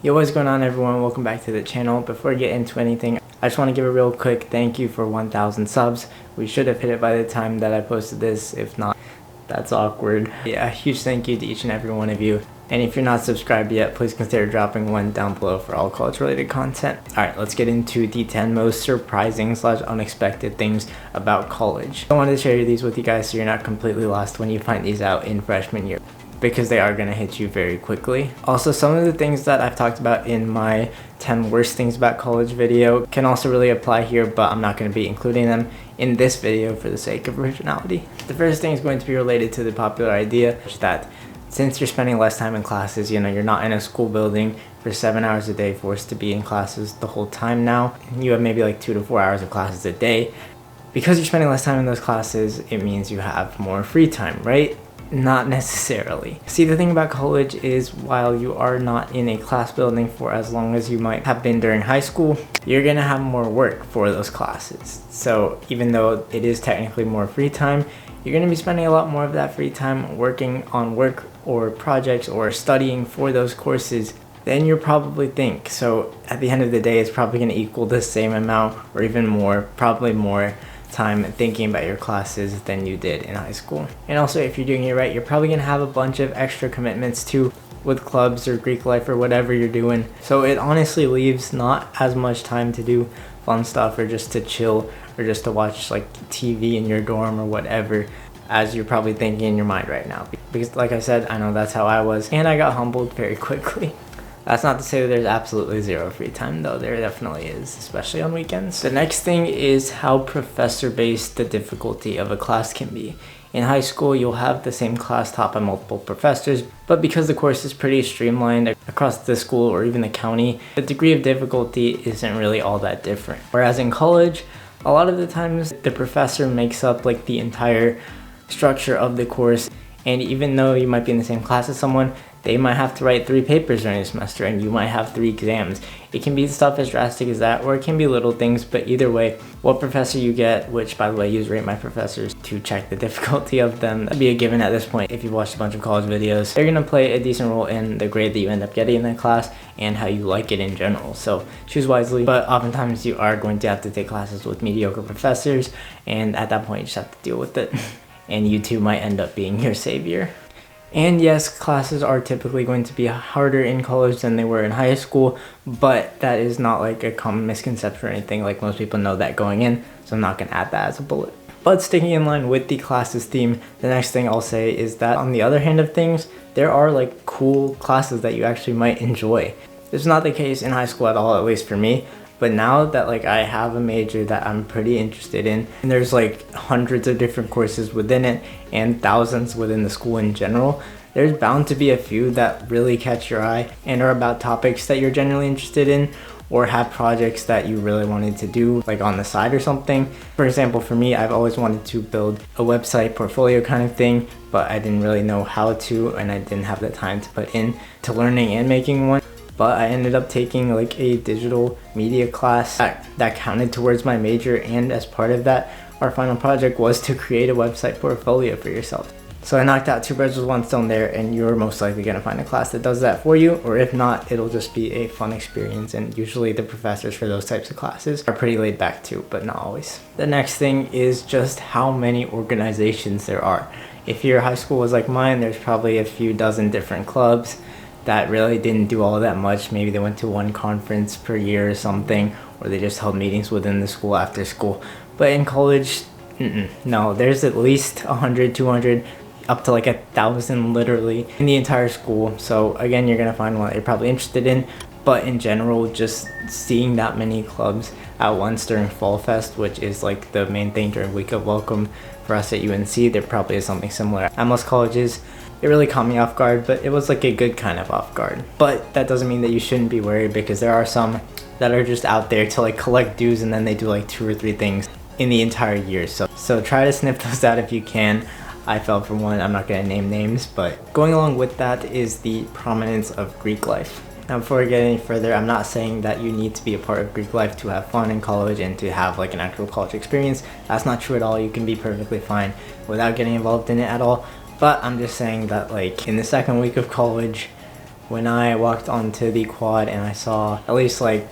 Yo, what's going on everyone? Welcome back to the channel. Before I get into anything, I just want to give a real quick thank you for 1,000 subs. We should have hit it by the time that I posted this. If not, that's awkward. Yeah, a huge thank you to each and every one of you. And if you're not subscribed yet, please consider dropping one down below for all college related content. Alright, let's get into the 10 most surprising / unexpected things about college. I wanted to share these with you guys so you're not completely lost when you find these out in freshman year, because they are going to hit you very quickly. Also, some of the things that I've talked about in my 10 worst things about college video can also really apply here, but I'm not going to be including them in this video for the sake of originality. The first thing is going to be related to the popular idea that since you're spending less time in classes, you're not in a school building for 7 hours a day, forced to be in classes the whole time now. You have maybe like 2 to 4 hours of classes a day. Because you're spending less time in those classes, it means you have more free time, right? Not necessarily. See, the thing about college is while you are not in a class building for as long as you might have been during high school, you're gonna have more work for those classes. So even though it is technically more free time, you're gonna be spending a lot more of that free time working on work or projects or studying for those courses than you probably think. So at the end of the day, it's probably gonna equal the same amount or even more, probably more time thinking about your classes than you did in high school. And also, if you're doing it right, you're probably gonna have a bunch of extra commitments too, with clubs or Greek life or whatever you're doing. So it honestly leaves not as much time to do fun stuff or just to chill or just to watch like TV in your dorm or whatever, as you're probably thinking in your mind right now. Because like I said, I know that's how I was, and I got humbled very quickly. That's not to say that there's absolutely zero free time, though. There definitely is, especially on weekends. The next thing is how professor-based the difficulty of a class can be. In high school, you'll have the same class taught by multiple professors, but because the course is pretty streamlined across the school or even the county, the degree of difficulty isn't really all that different. Whereas in college, a lot of the times the professor makes up like the entire structure of the course, and even though you might be in the same class as someone, they might have to write 3 papers during the semester and you might have 3 exams. It can be stuff as drastic as that, or it can be little things, but either way, what professor you get, which by the way, use Rate My Professors to check the difficulty of them. That'd be a given at this point if you've watched a bunch of college videos. They're gonna play a decent role in the grade that you end up getting in that class and how you like it in general. So choose wisely, but oftentimes you are going to have to take classes with mediocre professors, and at that point you just have to deal with it. And you too might end up being your savior. And yes, classes are typically going to be harder in college than they were in high school, but that is not like a common misconception or anything. Like, most people know that going in, so I'm not going to add that as a bullet. But sticking in line with the classes theme, the next thing I'll say is that on the other hand of things, there are like cool classes that you actually might enjoy. This is not the case in high school at all, at least for me. But now that like I have a major that I'm pretty interested in, and there's like hundreds of different courses within it and thousands within the school in general, there's bound to be a few that really catch your eye and are about topics that you're generally interested in, or have projects that you really wanted to do like on the side or something. For example, for me, I've always wanted to build a website portfolio kind of thing, but I didn't really know how to, and I didn't have the time to put in to learning and making one. But I ended up taking like a digital media class that counted towards my major, and as part of that, our final project was to create a website portfolio for yourself. So I knocked out 2 birds with 1 stone there, and you're most likely going to find a class that does that for you, or if not, it'll just be a fun experience, and usually the professors for those types of classes are pretty laid back too, but not always. The next thing is just how many organizations there are. If your high school was like mine, there's probably a few dozen different clubs that really didn't do all that much. Maybe they went to 1 conference per year or something, or they just held meetings within the school after school. But in college, no, there's at least 100, 200, up to like 1,000 literally in the entire school. So again, you're gonna find one that you're probably interested in, but in general, just seeing that many clubs at once during Fall Fest, which is like the main thing during Week of Welcome for us at UNC, there probably is something similar at most colleges. It really caught me off guard, but it was like a good kind of off guard. But that doesn't mean that you shouldn't be worried, because there are some that are just out there to like collect dues, and then they do like 2 or 3 things in the entire year. So try to sniff those out if you can. I fell for one. I'm not going to name names, but going along with that is the prominence of Greek life. Now, before I get any further, I'm not saying that you need to be a part of Greek life to have fun in college and to have like an actual college experience. That's not true at all. You can be perfectly fine without getting involved in it at all. But I'm just saying that like in the second week of college, When I walked onto the quad and I saw at least like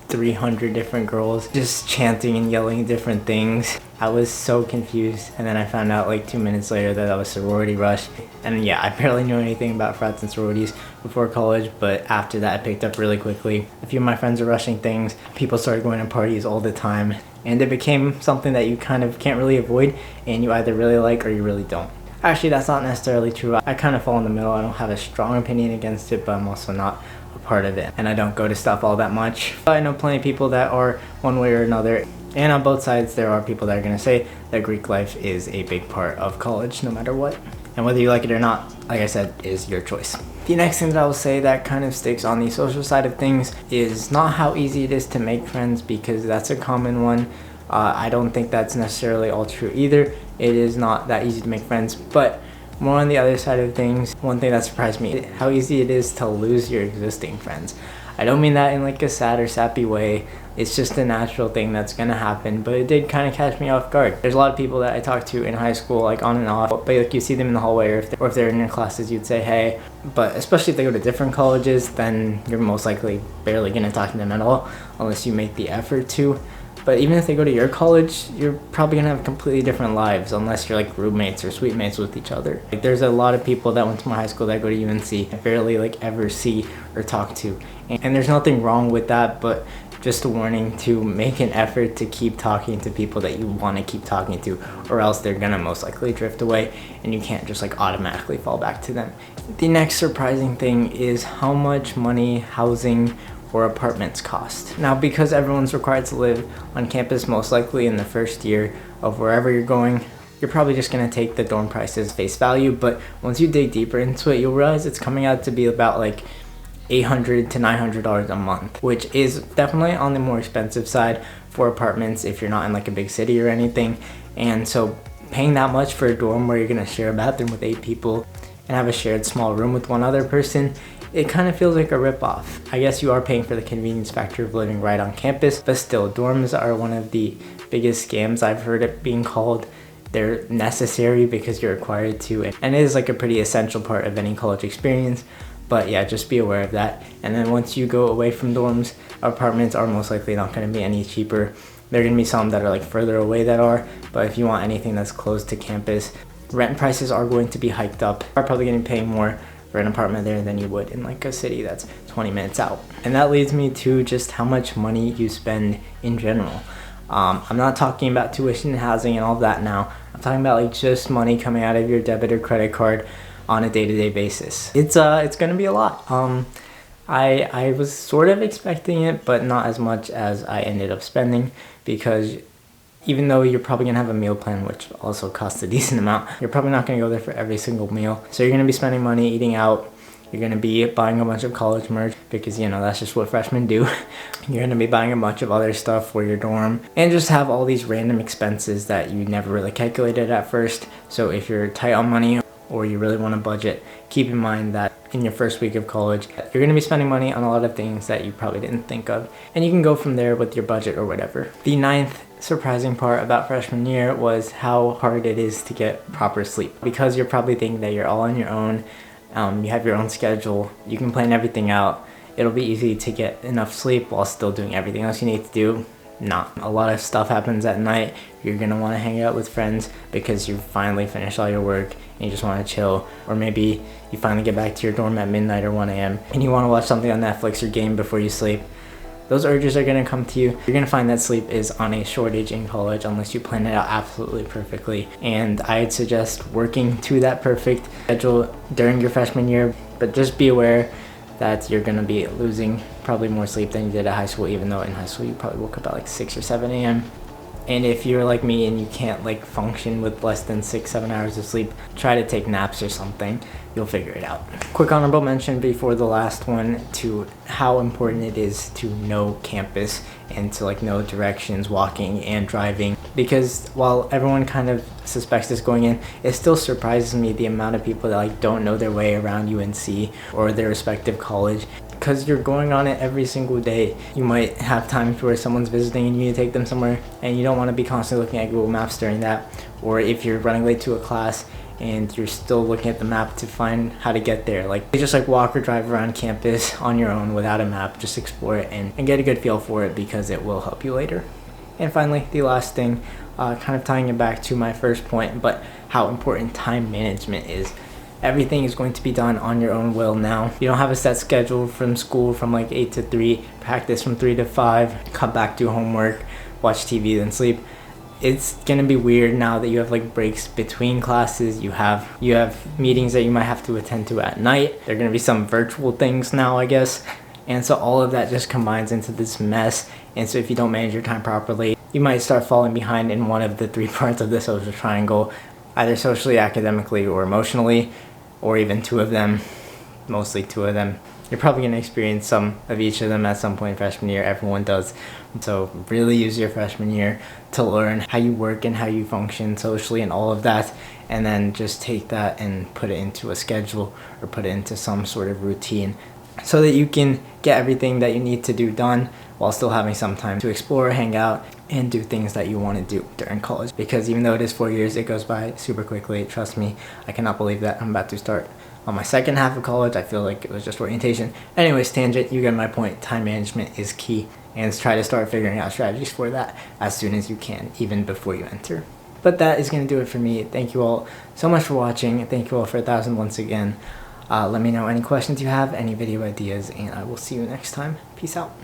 300 different girls just chanting and yelling different things, I was so confused. And then I found out like 2 minutes later that I was sorority rush. And yeah, I barely knew anything about frats and sororities before college, but after that I picked up really quickly. A few of my friends were rushing things, people started going to parties all the time, and it became something that you kind of can't really avoid, and you either really like or you really don't. Actually, that's not necessarily true. I kind of fall in the middle. I don't have a strong opinion against it, but I'm also not a part of it, and I don't go to stuff all that much. But I know plenty of people that are one way or another, and on both sides there are people that are going to say that Greek life is a big part of college no matter what. And whether you like it or not, like I said, is your choice. The next thing that I will say that kind of sticks on the social side of things is not how easy it is to make friends, because that's a common one. I don't think that's necessarily all true either. It is not that easy to make friends, but more on the other side of things, one thing that surprised me, how easy it is to lose your existing friends. I don't mean that in like a sad or sappy way. It's just a natural thing that's gonna happen, but it did kind of catch me off guard. There's a lot of people that I talked to in high school, like on and off, but like you see them in the hallway, or if they're in your classes, you'd say hey. But especially if they go to different colleges, then you're most likely barely gonna talk to them at all, unless you make the effort to. But even if they go to your college, you're probably gonna have completely different lives unless you're like roommates or suite mates with each other. Like there's a lot of people that went to my high school that go to UNC I barely like ever see or talk to. And there's nothing wrong with that, but just a warning to make an effort to keep talking to people that you want to keep talking to, or else they're gonna most likely drift away and you can't just like automatically fall back to them. The next surprising thing is how much money housing or apartments cost. Now, because everyone's required to live on campus most likely in the first year of wherever you're going, you're probably just gonna take the dorm prices face value, but once you dig deeper into it, you'll realize it's coming out to be about like $800 to $900 a month, which is definitely on the more expensive side for apartments if you're not in like a big city or anything. And so paying that much for a dorm where you're gonna share a bathroom with 8 people and have a shared small room with one other person, it kind of feels like a rip-off. I guess you are paying for the convenience factor of living right on campus, but still, dorms are one of the biggest scams I've heard it being called. They're necessary because you're required to, and it is like a pretty essential part of any college experience. But yeah, just be aware of that. And then once you go away from dorms, apartments are most likely not going to be any cheaper. There are going to be some that are like further away that are, but if you want anything that's close to campus, rent prices are going to be hiked up. You're probably going to be paying more for an apartment there than you would in like a city that's 20 minutes out. And that leads me to just how much money you spend in general. I'm not talking about tuition and housing and all of that now. I'm talking about like just money coming out of your debit or credit card on a day-to-day basis. It's gonna be a lot. I was sort of expecting it, but not as much as I ended up spending, because even though you're probably gonna have a meal plan, which also costs a decent amount, you're probably not gonna go there for every single meal. So you're gonna be spending money eating out. You're gonna be buying a bunch of college merch, because you know that's just what freshmen do. You're gonna be buying a bunch of other stuff for your dorm, and just have all these random expenses that you never really calculated at first. So if you're tight on money, or you really want to budget, keep in mind that in your first week of college, you're going to be spending money on a lot of things that you probably didn't think of, and you can go from there with your budget or whatever. The ninth surprising part about freshman year was how hard it is to get proper sleep, because you're probably thinking that you're all on your own, you have your own schedule, you can plan everything out, it'll be easy to get enough sleep while still doing everything else you need to do. Not a lot of stuff happens at night. You're gonna want to hang out with friends because you finally finished all your work and you just want to chill, or maybe you finally get back to your dorm at midnight or 1 a.m. and you want to watch something on Netflix or game before you sleep. Those urges are gonna come to you. You're gonna find that sleep is on a shortage in college unless you plan it out absolutely perfectly, and I'd suggest working to that perfect schedule during your freshman year. But just be aware that you're gonna be losing probably more sleep than you did at high school, even though in high school you probably woke up at like 6 or 7 a.m. And if you're like me and you can't like function with less than 6-7 hours of sleep, try to take naps or something. You'll figure it out. Quick honorable mention before the last one to how important it is to know campus and to like know directions, walking and driving. Because while everyone kind of suspects this going in, it still surprises me the amount of people that like don't know their way around UNC or their respective college. Because you're going on it every single day. You might have times where someone's visiting and you need to take them somewhere, and you don't want to be constantly looking at Google Maps during that. Or if you're running late to a class and you're still looking at the map to find how to get there. Like, you just like walk or drive around campus on your own without a map, just explore it and get a good feel for it, because it will help you later. And finally, the last thing, kind of tying it back to my first point, but how important time management is. Everything is going to be done on your own will now. You don't have a set schedule from school from like 8 to 3, practice from 3 to 5, come back, do homework, watch TV, then sleep. It's gonna be weird now that you have like breaks between classes. You have meetings that you might have to attend to at night. There are gonna be some virtual things now, I guess. And so all of that just combines into this mess. And so if you don't manage your time properly, you might start falling behind in one of the 3 parts of the social triangle, either socially, academically, or emotionally, or even 2 of them, mostly 2 of them. You're probably going to experience some of each of them at some point freshman year. Everyone does. So really use your freshman year to learn how you work and how you function socially and all of that. And then just take that and put it into a schedule or put it into some sort of routine so that you can get everything that you need to do done while still having some time to explore, hang out, and do things that you want to do during college. Because even though it is 4 years, it goes by super quickly. Trust me, I cannot believe that I'm about to start on my second half of college. I feel like it was just orientation. Anyways, tangent, you get my point. Time management is key, and try to start figuring out strategies for that as soon as you can, even before you enter. But that is going to do it for me. Thank you all so much for watching. Thank you all for 1,000 once again. Let me know any questions you have, any video ideas, and I will see you next time. Peace out.